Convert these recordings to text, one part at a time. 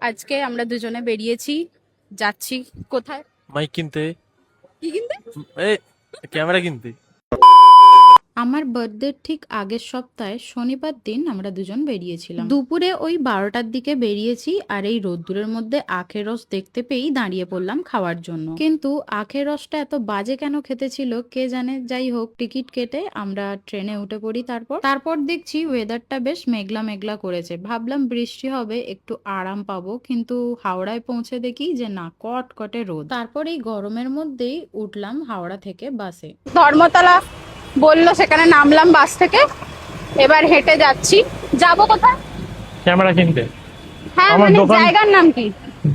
আজকে আমরা দুজনে বেরিয়েছি, যাচ্ছি কোথায়? মাইক কিনতে। কি কিনতে? এ ক্যামেরা কিনতে। আমার বার্থডের ঠিক আগের সপ্তাহে শনিবার দিন আমরা দুজন বেরিয়েছিলাম। দুপুরে ওই 12টার দিকে বেরিয়েছি, আর এই রোদ্দুরের মধ্যে আখের রস দেখতে পেয়েই দাঁড়িয়ে পড়লাম খাওয়ার জন্য। কিন্তু আখের রসটা এত বাজে কেন খেতে ছিল কে জানে। যাই হোক, টিকিট কেটে আমরা ট্রেনে উঠে পড়ি। তারপর দেখছি ওয়েদারটা বেশ মেঘলা মেঘলা করেছে, ভাবলাম বৃষ্টি হবে, একটু আরাম পাবো। কিন্তু হাওড়ায় পৌঁছে দেখি যে না, কটকটে রোদ। তারপর এই গরমের মধ্যেই উঠলাম হাওড়া থেকে বাসে। ধর্মতলা বললো, সেখানে নামলাম বাস থেকে। এবার হেঁটে যাচ্ছি। যাব কোথায়? ক্যামেরা কিনতে। হ্যাঁ, আমার মানে দোকান, জায়গার নাম কি?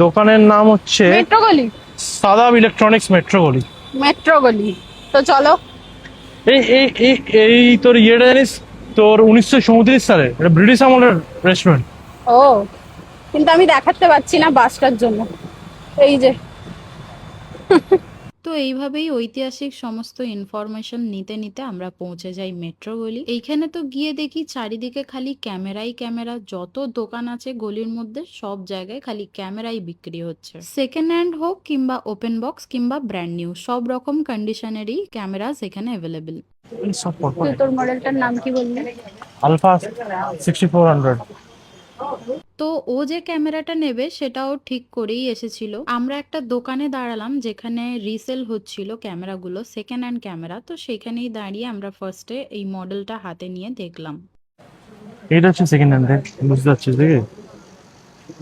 দোকানের নাম হচ্ছে মেট্রো গলি। সাদাব ইলেকট্রনিক্স মেট্রো গলি। মেট্রো গলি, তো চলো। এই এই এই এই তোর ইয়েটা জানিস? তোর 1934 সালে এটা ব্রিটিশ আমলের রেস্টুরেন্ট। ও, কিন্তু আমি দেখাতে পাচ্ছি না বাসটার জন্য। এই যে। তো এইভাবেই ঐতিহাসিক সমস্ত ইনফরমেশন নিতে নিতে আমরা পৌঁছে যাই মেট্রো গলি। এইখানে তো গিয়ে দেখি চারিদিকে খালি ক্যামেরাই ক্যামেরা, যত দোকান আছে গলির মধ্যে সব জায়গায় খালি ক্যামেরাই বিক্রি হচ্ছে। সেকেন্ড হ্যান্ড হোক কিংবা ওপেন বক্স কিংবা ব্র্যান্ড নিউ, সব রকম কন্ডিশনেরই ক্যামেরা এখানে অ্যাভেলেবেল। সব পরপর। তোর মডেলটার নাম কি বললি? আলফা 6400। তো ও যে ক্যামেরাটা নেবে সেটাও ঠিক করেই এসেছিল। আমরা একটা দোকানে দাঁড়ালাম যেখানে রিসেল হচ্ছিল ক্যামেরাগুলো, সেকেন্ড হ্যান্ড ক্যামেরা। তো সেখানেই দাঁড়িয়ে আমরা ফার্স্টে এই মডেলটা হাতে নিয়ে দেখলাম। এটা হচ্ছে সেকেন্ড হ্যান্ড, বুঝতে পারছিস দেখে?